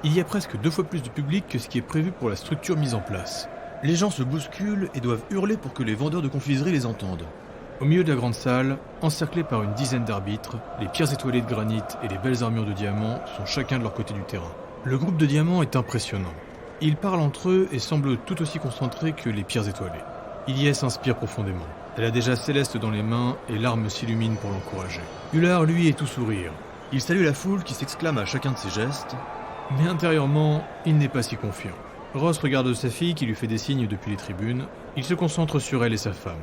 Il y a presque 2 fois plus de public que ce qui est prévu pour la structure mise en place. Les gens se bousculent et doivent hurler pour que les vendeurs de confiserie les entendent. Au milieu de la grande salle, encerclés par une dizaine d'arbitres, les pierres étoilées de granit et les belles armures de diamants sont chacun de leur côté du terrain. Le groupe de diamants est impressionnant. Ils parlent entre eux et semblent tout aussi concentrés que les pierres étoilées. Ilyes s'inspire profondément. Elle a déjà Céleste dans les mains et l'arme s'illumine pour l'encourager. Ular, lui, est tout sourire. Il salue la foule qui s'exclame à chacun de ses gestes, mais intérieurement, il n'est pas si confiant. Ross regarde sa fille qui lui fait des signes depuis les tribunes. Il se concentre sur elle et sa femme.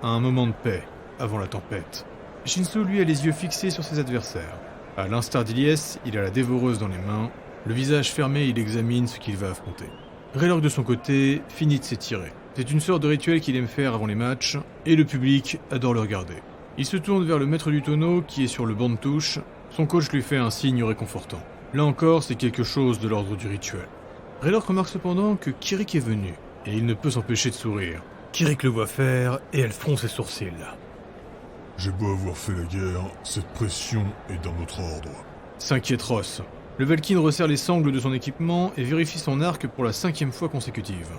À un moment de paix, avant la tempête. Shinsu, lui, a les yeux fixés sur ses adversaires. À l'instar d'Ilyes, il a la dévoreuse dans les mains. Le visage fermé, il examine ce qu'il va affronter. Raylord, de son côté, finit de s'étirer. C'est une sorte de rituel qu'il aime faire avant les matchs, et le public adore le regarder. Il se tourne vers le maître du tonneau qui est sur le banc de touche. Son coach lui fait un signe réconfortant. Là encore, c'est quelque chose de l'ordre du rituel. Raylord remarque cependant que Kirik est venu, et il ne peut s'empêcher de sourire. Kirik le voit faire, et elle fronce ses sourcils. J'ai beau avoir fait la guerre, cette pression est dans notre ordre. S'inquiète Ross. Le Valkyne resserre les sangles de son équipement et vérifie son arc pour la 5e fois consécutive.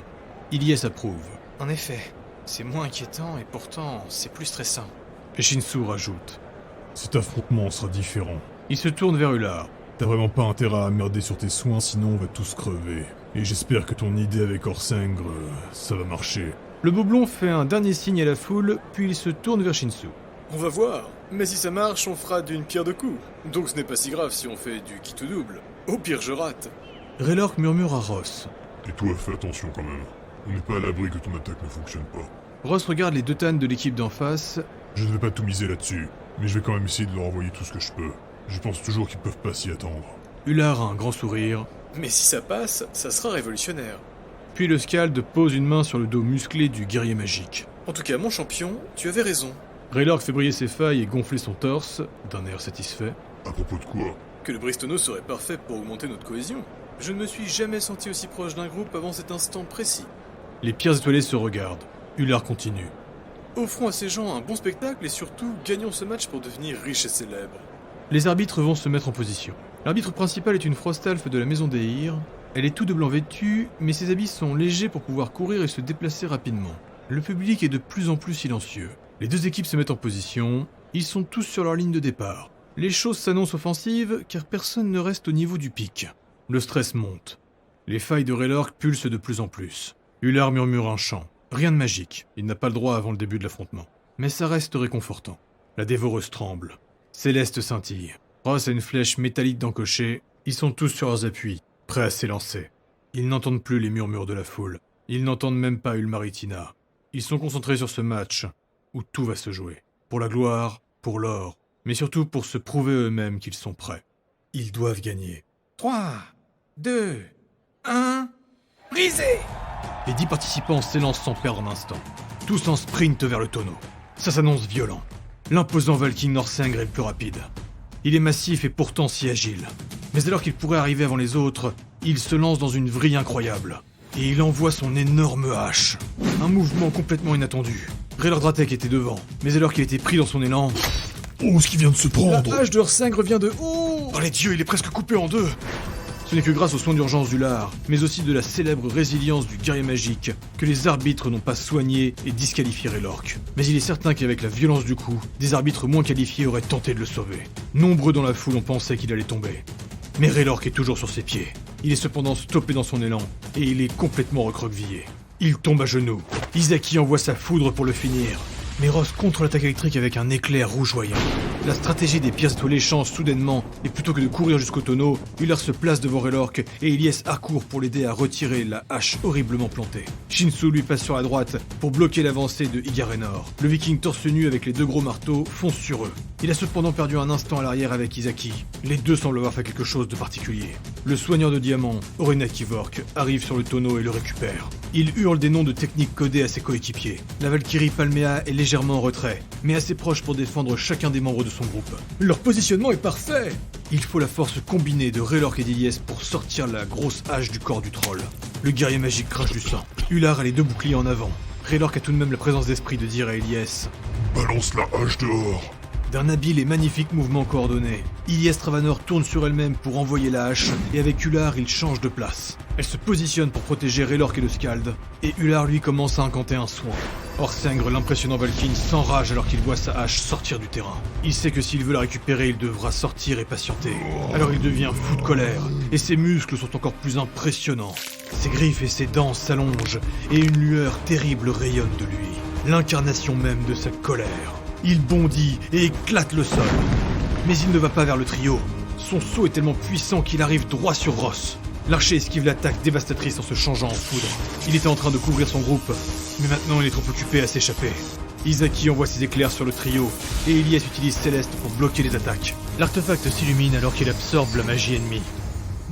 Ilyes approuve. En effet, c'est moins inquiétant et pourtant, c'est plus stressant. Et Shinsu rajoute. Cet affrontement sera différent. Il se tourne vers Ular. T'as vraiment pas intérêt à merder sur tes soins, sinon on va tous crever. Et j'espère que ton idée avec Orsengre, ça va marcher. Le Boblon fait un dernier signe à la foule, puis il se tourne vers Shinsu. On va voir, mais si ça marche, on fera d'une pierre deux coups. Donc ce n'est pas si grave si on fait du quitte double. Au pire, je rate. Raylord murmure à Ross. Et toi, fais attention quand même. On n'est pas à l'abri que ton attaque ne fonctionne pas. Ross regarde les 2 tannes de l'équipe d'en face. Je ne vais pas tout miser là-dessus, mais je vais quand même essayer de leur envoyer tout ce que je peux. Je pense toujours qu'ils peuvent pas s'y attendre. Ular a un grand sourire. Mais si ça passe, ça sera révolutionnaire. Puis le Skald pose une main sur le dos musclé du guerrier magique. En tout cas, mon champion, tu avais raison. Raylord fait briller ses failles et gonfler son torse, d'un air satisfait. À propos de quoi? Que le Bristono serait parfait pour augmenter notre cohésion. Je ne me suis jamais senti aussi proche d'un groupe avant cet instant précis. Les pierres étoilées se regardent. Ular continue. Offrons à ces gens un bon spectacle et surtout, gagnons ce match pour devenir riches et célèbres. Les arbitres vont se mettre en position. L'arbitre principal est une Frostalf de la maison d'Eir. Elle est tout de blanc vêtue, mais ses habits sont légers pour pouvoir courir et se déplacer rapidement. Le public est de plus en plus silencieux. Les 2 équipes se mettent en position. Ils sont tous sur leur ligne de départ. Les choses s'annoncent offensives car personne ne reste au niveau du pic. Le stress monte. Les failles de Raylord pulsent de plus en plus. Ular murmure un chant. Rien de magique. Il n'a pas le droit avant le début de l'affrontement. Mais ça reste réconfortant. La dévoreuse tremble. Céleste scintille. Ross a une flèche métallique d'encocher. Ils sont tous sur leurs appuis, prêts à s'élancer. Ils n'entendent plus les murmures de la foule. Ils n'entendent même pas Ulmaritina. Ils sont concentrés sur ce match où tout va se jouer. Pour la gloire, pour l'or, mais surtout pour se prouver eux-mêmes qu'ils sont prêts. Ils doivent gagner. 3, 2, 1... Brisé! Les 10 participants s'élancent sans perdre un instant. Tous en sprint vers le tonneau. Ça s'annonce violent. L'imposant Valkyne Norsengr est le plus rapide. Il est massif et pourtant si agile. Mais alors qu'il pourrait arriver avant les autres, il se lance dans une vrille incroyable. Et il envoie son énorme hache. Un mouvement complètement inattendu. Raylord Dratek était devant, mais alors qu'il était pris dans son élan... Oh, ce qui vient de se prendre! La hache de Orsengre vient de haut! Oh les dieux, il est presque coupé en 2. Ce n'est que grâce aux soins d'urgence d'Ular, mais aussi de la célèbre résilience du guerrier magique, que les arbitres n'ont pas soigné et disqualifié Raylord. Mais il est certain qu'avec la violence du coup, des arbitres moins qualifiés auraient tenté de le sauver. Nombreux dans la foule ont pensé qu'il allait tomber. Mais Raylord est toujours sur ses pieds. Il est cependant stoppé dans son élan, et il est complètement recroquevillé. Il tombe à genoux. Izaki envoie sa foudre pour le finir. Mais Ross contre l'attaque électrique avec un éclair rougeoyant. La stratégie des pierres étoilées change soudainement, et plutôt que de courir jusqu'au tonneau, Ular se place devant Raylord et Ilyes accourt pour l'aider à retirer la hache horriblement plantée. Shinsu lui passe sur la droite pour bloquer l'avancée de Igarenor. Le viking torse nu avec les 2 gros marteaux fonce sur eux. Il a cependant perdu un instant à l'arrière avec Izaki. Les 2 semblent avoir fait quelque chose de particulier. Le soigneur de diamants, Orena Kivork, arrive sur le tonneau et le récupère. Il hurle des noms de techniques codées à ses coéquipiers. La Valkyrie Palmea est légèrement en retrait, mais assez proche pour défendre chacun des membres de son groupe. Leur positionnement est parfait! Il faut la force combinée de Raylord et d'Ilyes pour sortir la grosse hache du corps du troll. Le guerrier magique crache du sang. Ular a les 2 boucliers en avant. Raylord a tout de même la présence d'esprit de dire à Ilyes: Balance la hache dehors! D'un habile et magnifique mouvement coordonné, Ilyes Travanor tourne sur elle-même pour envoyer la hache, et avec Ular, il change de place. Elle se positionne pour protéger Raylork et le Skald, et Ular lui commence à incanter un soin. Orsengr, l'impressionnant Valkyne, s'enrage alors qu'il voit sa hache sortir du terrain. Il sait que s'il veut la récupérer, il devra sortir et patienter. Alors il devient fou de colère, et ses muscles sont encore plus impressionnants. Ses griffes et ses dents s'allongent, et une lueur terrible rayonne de lui. L'incarnation même de sa colère. Il bondit et éclate le sol. Mais il ne va pas vers le trio. Son saut est tellement puissant qu'il arrive droit sur Ross. L'archer esquive l'attaque dévastatrice en se changeant en foudre. Il était en train de couvrir son groupe, mais maintenant il est trop occupé à s'échapper. Izaki envoie ses éclairs sur le trio, et Ilyes utilise Céleste pour bloquer les attaques. L'artefact s'illumine alors qu'il absorbe la magie ennemie.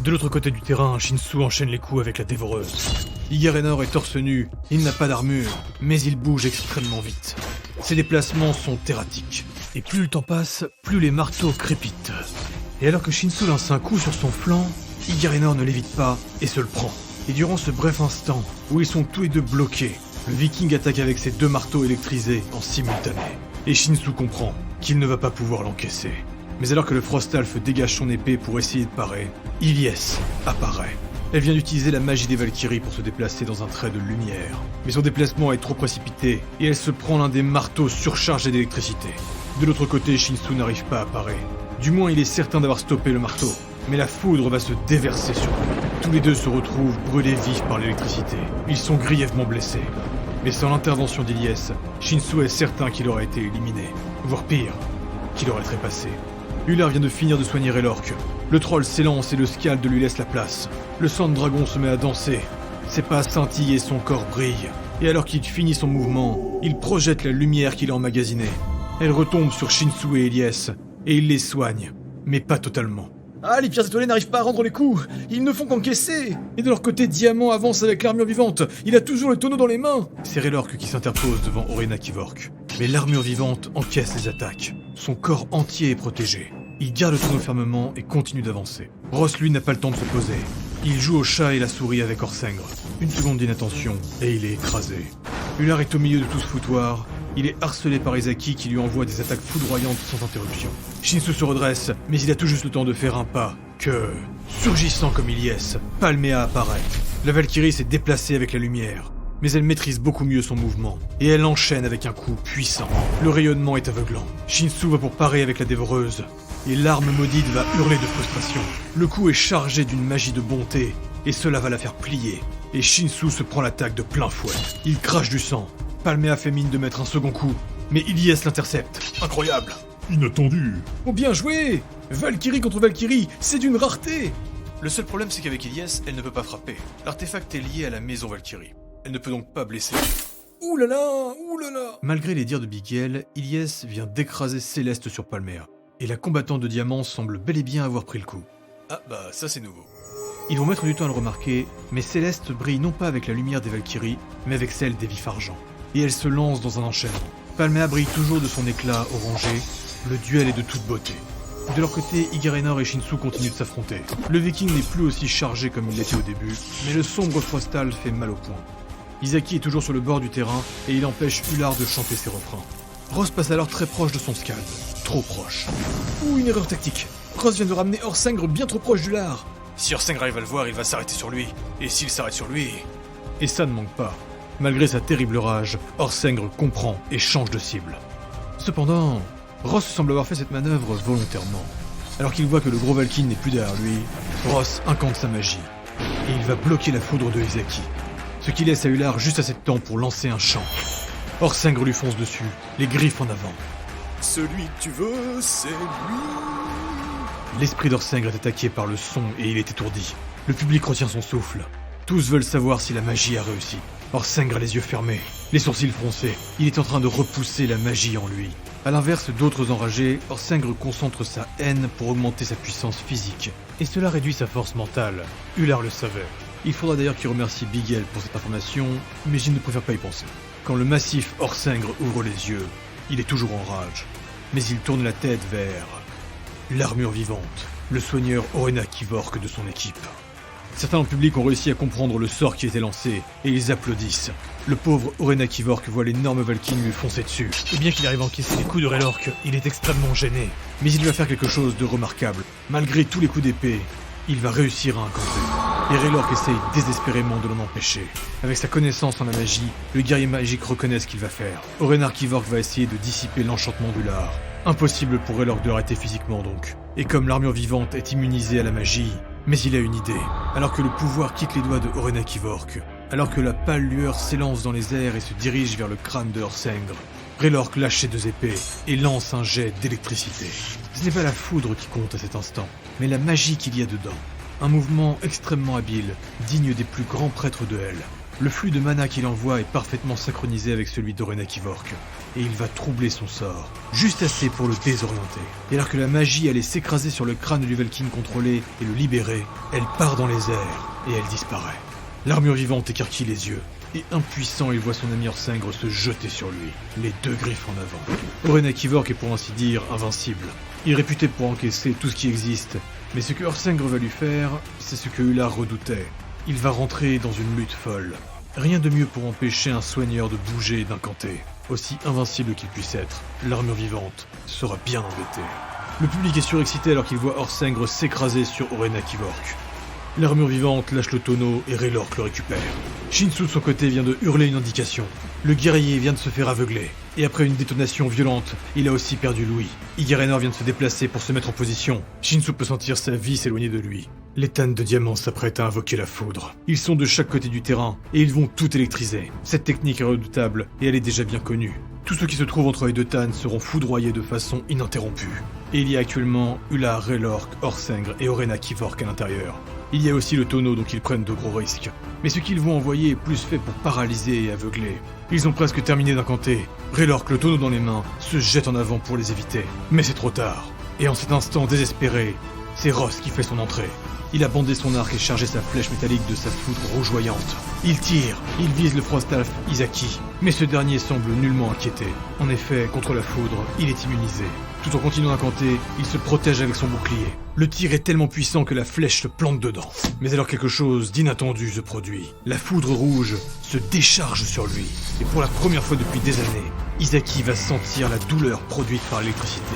De l'autre côté du terrain, Shinsu enchaîne les coups avec la dévoreuse. Igarenor est torse nu, il n'a pas d'armure, mais il bouge extrêmement vite. Ses déplacements sont erratiques, et plus le temps passe, plus les marteaux crépitent. Et alors que Shinsu lance un coup sur son flanc, Igarenor ne l'évite pas et se le prend. Et durant ce bref instant, où ils sont tous les deux bloqués, le viking attaque avec ses 2 marteaux électrisés en simultané. Et Shinsu comprend qu'il ne va pas pouvoir l'encaisser. Mais alors que le Frostalf dégage son épée pour essayer de parer, Ilyes apparaît. Elle vient d'utiliser la magie des Valkyries pour se déplacer dans un trait de lumière. Mais son déplacement est trop précipité, et elle se prend l'un des marteaux surchargés d'électricité. De l'autre côté, Shinsu n'arrive pas à parer. Du moins, il est certain d'avoir stoppé le marteau. Mais la foudre va se déverser sur lui. Tous les deux se retrouvent brûlés vifs par l'électricité. Ils sont grièvement blessés. Mais sans l'intervention d'Ilyes, Shinsu est certain qu'il aurait été éliminé. Voire pire, qu'il aurait trépassé. Ular vient de finir de soigner Raylork. Le troll s'élance et le Skald lui laisse la place. Le sang de dragon se met à danser. Ses pas scintillent et son corps brille. Et alors qu'il finit son mouvement, il projette la lumière qu'il a emmagasinée. Elle retombe sur Shinsu et Ilyes, et il les soigne, mais pas totalement. Ah, les pierres étoilées n'arrivent pas à rendre les coups. Ils ne font qu'encaisser. Et de leur côté, Diamant avance avec l'armure vivante. Il a toujours le tonneau dans les mains. C'est Raylork qui s'interpose devant Orena Kivork. Mais l'armure vivante encaisse les attaques. Son corps entier est protégé. Il garde le tonneau fermement et continue d'avancer. Ross, lui, n'a pas le temps de se poser. Il joue au chat et la souris avec Orsengr. Une seconde d'inattention, et il est écrasé. Ular est au milieu de tout ce foutoir. Il est harcelé par Izaki qui lui envoie des attaques foudroyantes sans interruption. Shinsu se redresse, mais il a tout juste le temps de faire un pas, que, surgissant comme Ilyes, Palmea apparaît. La Valkyrie s'est déplacée avec la lumière, mais elle maîtrise beaucoup mieux son mouvement, et elle enchaîne avec un coup puissant. Le rayonnement est aveuglant. Shinsu va pour parer avec la dévoreuse, et l'arme maudite va hurler de frustration. Le coup est chargé d'une magie de bonté, et cela va la faire plier. Et Shinsu se prend l'attaque de plein fouet. Il crache du sang. Palmea fait mine de mettre un second coup, mais Ilyes l'intercepte. Incroyable. Inattendu. Oh, bien joué. Valkyrie contre Valkyrie, c'est d'une rareté. Le seul problème, c'est qu'avec Ilyes, elle ne peut pas frapper. L'artefact est lié à la maison Valkyrie. Elle ne peut donc pas blesser. Ouh là là, ouh là là. Malgré les dires de Bigel, Ilyes vient d'écraser Céleste sur Palmea. Et la combattante de diamant semble bel et bien avoir pris le coup. Ah bah ça c'est nouveau. Ils vont mettre du temps à le remarquer, mais Céleste brille non pas avec la lumière des Valkyries, mais avec celle des vifs argent. Et elle se lance dans un enchaînement. Palmea brille toujours de son éclat orangé, le duel est de toute beauté. De leur côté, Igarenor et Shinsu continuent de s'affronter. Le viking n'est plus aussi chargé comme il l'était au début, mais le sombre Frostal fait mal au poing. Izaki est toujours sur le bord du terrain, et il empêche Ular de chanter ses refrains. Ross passe alors très proche de son Skald. Trop proche. Ouh, une erreur tactique. Ross vient de ramener Orsengr bien trop proche d'Ular. Si Orsengr arrive à le voir, il va s'arrêter sur lui. Et s'il s'arrête sur lui... Et ça ne manque pas. Malgré sa terrible rage, Orsengr comprend et change de cible. Cependant, Ross semble avoir fait cette manœuvre volontairement. Alors qu'il voit que le gros Valkyne n'est plus derrière lui, Ross incante sa magie. Et il va bloquer la foudre de Izaki. Ce qui laisse à Ular juste assez de temps pour lancer un chant. Orsengr lui fonce dessus, les griffes en avant. Celui que tu veux, c'est lui. L'esprit d'Orsengr est attaqué par le son et il est étourdi. Le public retient son souffle. Tous veulent savoir si la magie a réussi. Orsengr a les yeux fermés, les sourcils froncés. Il est en train de repousser la magie en lui. A l'inverse d'autres enragés, Orsengr concentre sa haine pour augmenter sa puissance physique. Et cela réduit sa force mentale. Ular le savait. Il faudra d'ailleurs qu'il remercie Bigel pour cette information, mais il ne préfère pas y penser. Quand le massif Orsengr ouvre les yeux, il est toujours en rage. Mais il tourne la tête vers... l'armure vivante, le soigneur Orena Kivork de son équipe. Certains dans le public ont réussi à comprendre le sort qui était lancé, et ils applaudissent. Le pauvre Orena Kivork voit l'énorme Valkyne lui foncer dessus. Et bien qu'il arrive à encaisser les coups de Raylork, il est extrêmement gêné. Mais il va faire quelque chose de remarquable. Malgré tous les coups d'épée, il va réussir à incanter. Et Raylork essaye désespérément de l'en empêcher. Avec sa connaissance en la magie, le guerrier magique reconnaît ce qu'il va faire. Orena Kivork va essayer de dissiper l'enchantement d'Ular. Impossible pour Raylork de l'arrêter physiquement donc. Et comme l'armure vivante est immunisée à la magie, mais il a une idée. Alors que le pouvoir quitte les doigts de Orena Kivork, alors que la pâle lueur s'élance dans les airs et se dirige vers le crâne de Horsengr, Raylork lâche ses deux épées et lance un jet d'électricité. Ce n'est pas la foudre qui compte à cet instant, mais la magie qu'il y a dedans. Un mouvement extrêmement habile, digne des plus grands prêtres de Hell. Le flux de mana qu'il envoie est parfaitement synchronisé avec celui d'Orena Kivork, et il va troubler son sort, juste assez pour le désorienter. Et alors que la magie allait s'écraser sur le crâne du Valkyne contrôlé et le libérer, elle part dans les airs, et elle disparaît. L'armure vivante écarquille les yeux, et impuissant il voit son ami Horsengr se jeter sur lui, les deux griffes en avant. Orena Kivork est pour ainsi dire invincible. Il est réputé pour encaisser tout ce qui existe, mais ce que Horsengr va lui faire, c'est ce que Ular redoutait. Il va rentrer dans une lutte folle. Rien de mieux pour empêcher un soigneur de bouger et d'incanter. Aussi invincible qu'il puisse être, l'armure vivante sera bien embêtée. Le public est surexcité alors qu'il voit Horsengr s'écraser sur Orena Kivork. L'armure vivante lâche le tonneau et Raylork le récupère. Shinsu de son côté vient de hurler une indication. Le guerrier vient de se faire aveugler. Et après une détonation violente, il a aussi perdu l'ouïe. Igarenor vient de se déplacer pour se mettre en position. Shinsu peut sentir sa vie s'éloigner de lui. Les tannes de diamants s'apprêtent à invoquer la foudre. Ils sont de chaque côté du terrain, et ils vont tout électriser. Cette technique est redoutable, et elle est déjà bien connue. Tous ceux qui se trouvent entre les deux tannes seront foudroyés de façon ininterrompue. Et il y a actuellement Ular, Raylork, Horsengr et Orena Kivork à l'intérieur. Il y a aussi le tonneau donc ils prennent de gros risques. Mais ce qu'ils vont envoyer est plus fait pour paralyser et aveugler. Ils ont presque terminé d'incanter. Raylork, le tonneau dans les mains, se jette en avant pour les éviter. Mais c'est trop tard. Et en cet instant désespéré, c'est Ross qui fait son entrée. Il a bandé son arc et chargé sa flèche métallique de sa foudre rougeoyante. Il tire, il vise le Frost-Elf Izaki, mais ce dernier semble nullement inquiété. En effet, contre la foudre, il est immunisé. Tout en continuant d'incanter, il se protège avec son bouclier. Le tir est tellement puissant que la flèche se plante dedans. Mais alors quelque chose d'inattendu se produit. La foudre rouge se décharge sur lui. Et pour la première fois depuis des années, Izaki va sentir la douleur produite par l'électricité.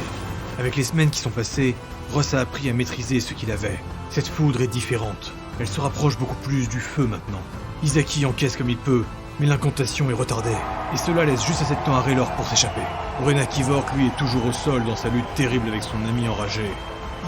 Avec les semaines qui sont passées, Ross a appris à maîtriser ce qu'il avait. Cette foudre est différente. Elle se rapproche beaucoup plus du feu maintenant. Izaki encaisse comme il peut, mais l'incantation est retardée. Et cela laisse juste assez de temps à Raylork pour s'échapper. Orena Kivork, lui, est toujours au sol dans sa lutte terrible avec son ami enragé.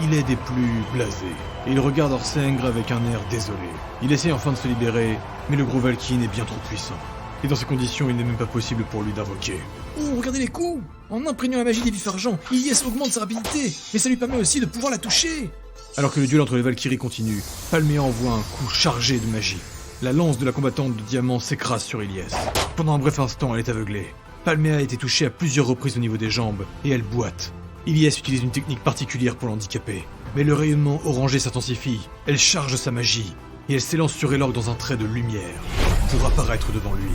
Il est des plus blasés. Et il regarde Horsengr avec un air désolé. Il essaie enfin de se libérer, mais le gros Valkyne est bien trop puissant. Et dans ces conditions, il n'est même pas possible pour lui d'invoquer. Oh, regardez les coups! En imprégnant la magie des vifs argent, Ilyes augmente sa rapidité, mais ça lui permet aussi de pouvoir la toucher! Alors que le duel entre les Valkyries continue, Palmea envoie un coup chargé de magie. La lance de la combattante de diamant s'écrase sur Ilyes. Pendant un bref instant, elle est aveuglée. Palmea a été touchée à plusieurs reprises au niveau des jambes, et elle boite. Ilyes utilise une technique particulière pour l'handicaper. Mais le rayonnement orangé s'intensifie, elle charge sa magie, et elle s'élance sur Raylork dans un trait de lumière, pour apparaître devant lui.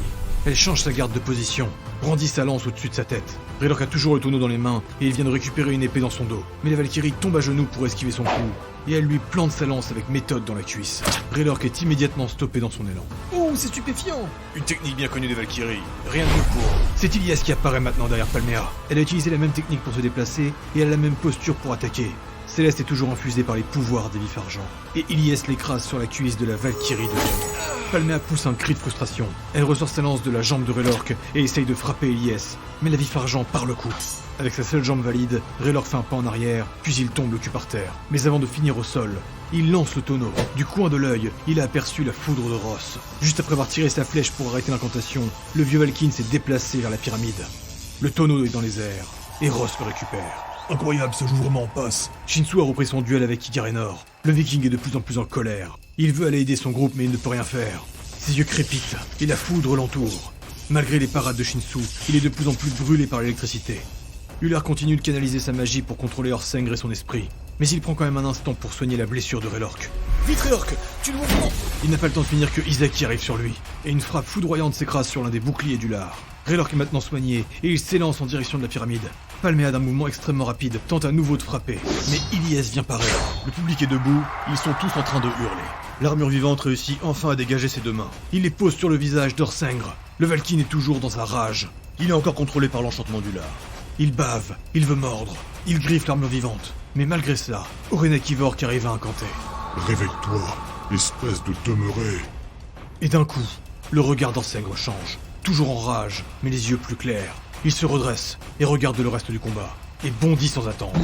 Elle change sa garde de position, brandit sa lance au-dessus de sa tête. Raylork a toujours le tonneau dans les mains, et il vient de récupérer une épée dans son dos. Mais la Valkyrie tombe à genoux pour esquiver son coup, et elle lui plante sa lance avec méthode dans la cuisse. Raylork est immédiatement stoppé dans son élan. Oh, c'est stupéfiant! Une technique bien connue des Valkyries. Rien de mieux pour... C'est Ilyes qui apparaît maintenant derrière Palmea. Elle a utilisé la même technique pour se déplacer, et elle a la même posture pour attaquer. Céleste est toujours infusée par les pouvoirs des vifs argent. Et Ilyes l'écrase sur la cuisse de la Valkyrie de Diamant. Palmea pousse un cri de frustration. Elle ressort sa lance de la jambe de Raylork et essaye de frapper Ilyes. Mais la vif argent part le coup. Avec sa seule jambe valide, Raylork fait un pas en arrière, puis il tombe le cul par terre. Mais avant de finir au sol, il lance le tonneau. Du coin de l'œil, il a aperçu la foudre de Ross. Juste après avoir tiré sa flèche pour arrêter l'incantation, le vieux Valkyne s'est déplacé vers la pyramide. Le tonneau est dans les airs, et Ross le récupère. Incroyable, ce jouement passe. Shinsu a repris son duel avec Igarenor. Le viking est de plus en plus en colère. Il veut aller aider son groupe mais il ne peut rien faire. Ses yeux crépitent et la foudre l'entoure. Malgré les parades de Shinsu, il est de plus en plus brûlé par l'électricité. Ular continue de canaliser sa magie pour contrôler Horsengr et son esprit. Mais il prend quand même un instant pour soigner la blessure de Raylork. Vite Raylork, tu le mouvement! Il n'a pas le temps de finir que Izaki arrive sur lui. Et une frappe foudroyante s'écrase sur l'un des boucliers d'Ular. Raylork est maintenant soigné et il s'élance en direction de la pyramide. Palmea d'un mouvement extrêmement rapide tente à nouveau de frapper, mais Ilyes vient paraître. Le public est debout, ils sont tous en train de hurler. L'armure vivante réussit enfin à dégager ses deux mains. Il les pose sur le visage d'Orsengre. Le Valkyne est toujours dans sa rage. Il est encore contrôlé par l'enchantement du lard. Il bave, il veut mordre, il griffe l'armure vivante. Mais malgré cela, Orenak Ivork arrive à incanter. Réveille-toi, espèce de demeuré. Et d'un coup, le regard d'Orsengre change. Toujours en rage, mais les yeux plus clairs. Il se redresse et regarde le reste du combat. Et bondit sans attendre.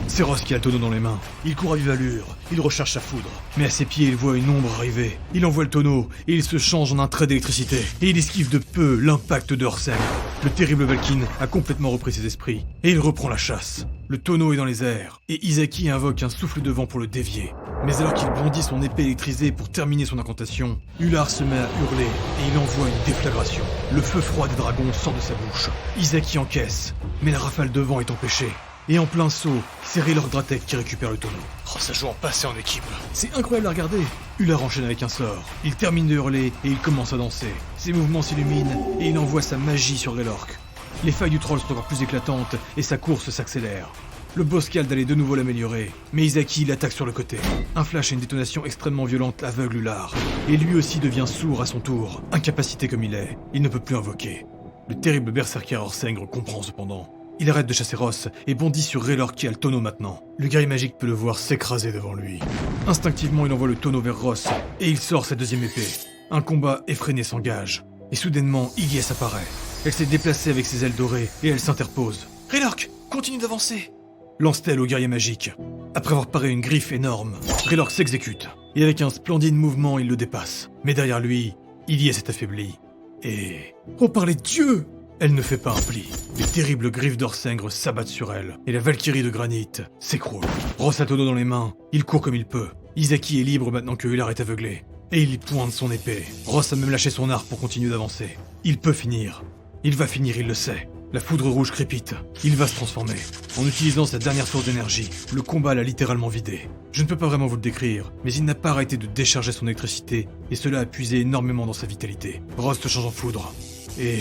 C'est Ross qui a le tonneau dans les mains. Il court à vive allure, il recherche sa foudre. Mais à ses pieds, il voit une ombre arriver. Il envoie le tonneau, et il se change en un trait d'électricité. Et il esquive de peu l'impact de Orsengre. Le terrible Valkyne a complètement repris ses esprits. Et il reprend la chasse. Le tonneau est dans les airs, et Izaki invoque un souffle de vent pour le dévier. Mais alors qu'il bondit son épée électrisée pour terminer son incantation, Ular se met à hurler, et il envoie une déflagration. Le feu froid des dragons sort de sa bouche. Izaki encaisse, mais la rafale de vent est empêchée. Et en plein saut, c'est Raylord Dratek qui récupère le tonneau. Oh, ça joue en passé en équipe. C'est incroyable à regarder. Ular enchaîne avec un sort. Il termine de hurler et il commence à danser. Ses mouvements s'illuminent et il envoie sa magie sur Raylork. Les failles du troll sont encore plus éclatantes et sa course s'accélère. Le Boskald allait de nouveau l'améliorer, mais Izaki l'attaque sur le côté. Un flash et une détonation extrêmement violente aveugle Ular. Et lui aussi devient sourd à son tour. Incapacité comme il est, il ne peut plus invoquer. Le terrible berserker Orsengre comprend cependant. Il arrête de chasser Ross et bondit sur Raylord qui a le tonneau maintenant. Le guerrier magique peut le voir s'écraser devant lui. Instinctivement, il envoie le tonneau vers Ross et il sort sa deuxième épée. Un combat effréné s'engage. Et soudainement, Ilyes apparaît. Elle s'est déplacée avec ses ailes dorées et elle s'interpose. Raylork, continue d'avancer. Lance-t-elle au guerrier magique. Après avoir paré une griffe énorme, Raylork s'exécute. Et avec un splendide mouvement, il le dépasse. Mais derrière lui, Ilyes est affaibli. Et... oh par les dieux! Elle ne fait pas un pli. Les terribles griffes d'Orsengre s'abattent sur elle, et la Valkyrie de granit s'écroule. Ross a tonneau dans les mains, il court comme il peut. Izaki est libre maintenant que Ular est aveuglé. Et il pointe son épée. Ross a même lâché son arc pour continuer d'avancer. Il peut finir. Il va finir, il le sait. La foudre rouge crépite. Il va se transformer. En utilisant sa dernière source d'énergie, le combat l'a littéralement vidé. Je ne peux pas vraiment vous le décrire, mais il n'a pas arrêté de décharger son électricité, et cela a puisé énormément dans sa vitalité. Ross se change en foudre. Et...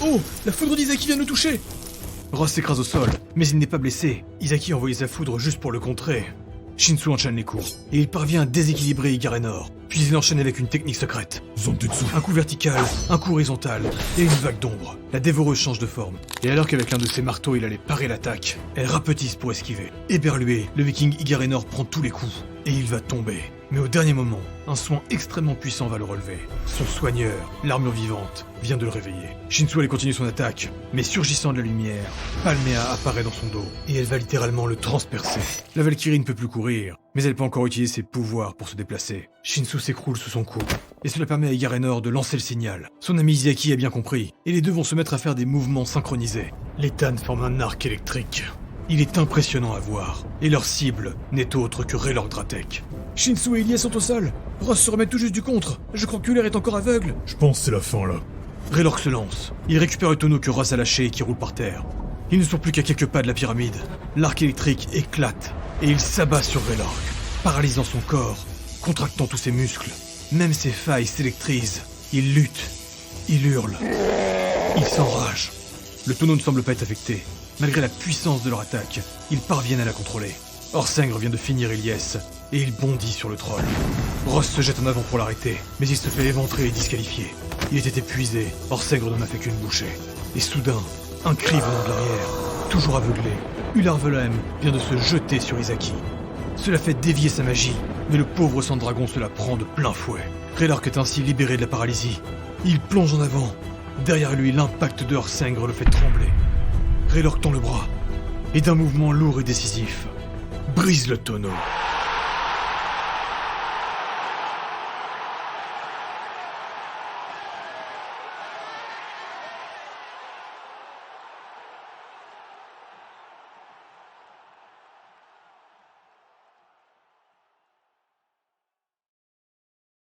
Oh, la foudre d'Izaki vient de nous toucher. Ross s'écrase au sol, mais il n'est pas blessé. Izaki a envoyé sa foudre juste pour le contrer. Shinsu enchaîne les coups, et il parvient à déséquilibrer Igarenor. Puis il enchaîne avec une technique secrète. Zantetsu. Un coup vertical, un coup horizontal, et une vague d'ombre. La dévoreuse change de forme. Et alors qu'avec l'un de ses marteaux il allait parer l'attaque, elle rapetisse pour esquiver. Éberlué, le viking Igarenor prend tous les coups, et il va tomber. Mais au dernier moment, un soin extrêmement puissant va le relever. Son soigneur, l'armure vivante, vient de le réveiller. Shinsu allait continuer son attaque, mais surgissant de la lumière, Palmea apparaît dans son dos, et elle va littéralement le transpercer. La Valkyrie ne peut plus courir, mais elle peut encore utiliser ses pouvoirs pour se déplacer. Shinsu s'écroule sous son coup, et cela permet à Igarenor de lancer le signal. Son ami Izaki a bien compris, et les deux vont se mettre à faire des mouvements synchronisés. Les Tans forment un arc électrique. Il est impressionnant à voir, et leur cible n'est autre que Raylord Dratek. Shinsu et Ilyes sont au sol. Ross se remet tout juste du contre. Je crois qu'Ular est encore aveugle. Je pense que c'est la fin là. Raylord se lance. Il récupère le tonneau que Ross a lâché et qui roule par terre. Ils ne sont plus qu'à quelques pas de la pyramide. L'arc électrique éclate, et il s'abat sur Raylord, paralysant son corps, contractant tous ses muscles. Même ses failles s'électrisent. Il lutte. Il hurle. Il s'enrage. Le tonneau ne semble pas être affecté. Malgré la puissance de leur attaque, ils parviennent à la contrôler. Orsengre vient de finir Ilyes, et il bondit sur le troll. Ross se jette en avant pour l'arrêter, mais il se fait éventrer et disqualifier. Il était épuisé, Orsengre n'en a fait qu'une bouchée. Et soudain, un cri venant de l'arrière, toujours aveuglé, Ular Volem vient de se jeter sur Izaki. Cela fait dévier sa magie, mais le pauvre sang de dragon se la prend de plein fouet. Raylork est ainsi libéré de la paralysie. Il plonge en avant. Derrière lui, l'impact de Orsengre le fait trembler. Raylork tend le bras, et d'un mouvement lourd et décisif, brise le tonneau.